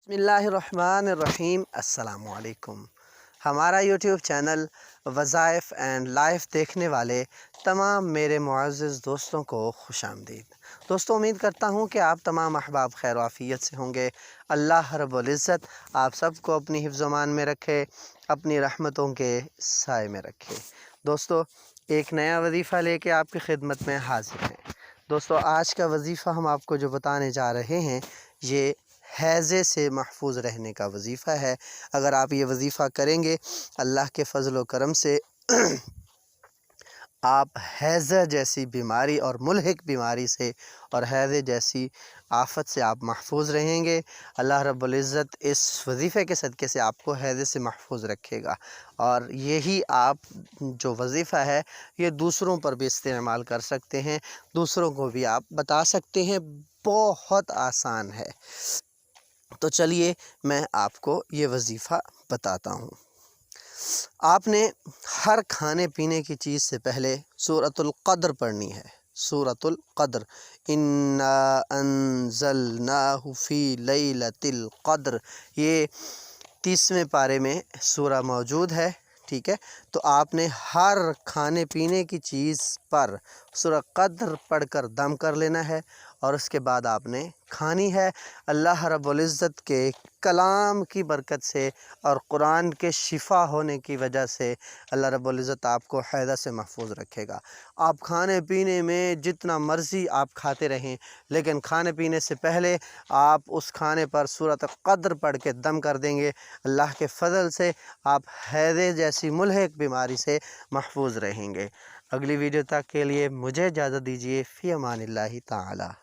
बिस्मिल्लाहिर्रहमानिर्रहीम। अस्सलामुअलैकुम। हमारा यूट्यूब चैनल वज़ाइफ़ एंड लाइफ देखने वाले तमाम मेरे मुअज़्ज़ज़ दोस्तों को खुशामदीद। दोस्तों, उम्मीद करता हूँ कि आप तमाम अहबाब खैर आफ़ियत से होंगे। अल्लाह रब्बुल इज़्ज़त आप सबको अपनी हिफ्ज़ व मान में रखे, अपनी रहमतों के साए में रखे। दोस्तों, एक नया वजीफ़ा लेके आपकी खिदमत में हाज़िर हैं। दोस्तों, आज का वजीफ़ा हम आपको जो बताने जा रहे हैं, ये हैज़े से महफूज रहने का वजीफ़ा है। अगर आप ये वजीफ़ा करेंगे, अल्लाह के फ़ज़ल व करम से आप हैज़ा जैसी बीमारी और मुल्हिक बीमारी से और हैज़े जैसी आफ़त से आप महफूज रहेंगे। अल्लाह रब्बुल इज़्ज़त इस वजीफ़े के सदक़े से आपको हैज़े से महफूज रखेगा। और यही आप जो वजीफ़ा है, ये दूसरों पर भी इस्तेमाल कर सकते हैं, दूसरों को भी आप बता सकते हैं। बहुत आसान है। तो चलिए मैं आपको ये वजीफ़ा बताता हूँ। आपने हर खाने पीने की चीज़ से पहले सूरतुल क़द्र पढ़नी है। सूरतुल क़द्र, इन्ना अंज़लनाहु फ़ी लैलतिल क़द्र, ये 30वें पारे में सूरा मौजूद है। ठीक है, तो आपने हर खाने पीने की चीज़ पर सूरा क़द्र पढ़कर दम कर लेना है और उसके बाद आपने खानी है। अल्लाह रब्बुल इज़्ज़त के कलाम की बरकत से और कुरान के शिफा होने की वजह से अल्लाह रब्बुल इज़्ज़त आपको हैज़ा से महफूज रखेगा। आप खाने पीने में जितना मर्ज़ी आप खाते रहें, लेकिन खाने पीने से पहले आप उस खाने पर सूरत क़द्र पढ़ के दम कर देंगे। अल्लाह के फ़ज़ल से आप हैज़े जैसी मुल्हिक बीमारी से महफूज रहेंगे। अगली वीडियो तक के लिए मुझे इजाज़त दीजिए। फ़ी अमानिल्लाहि ताला।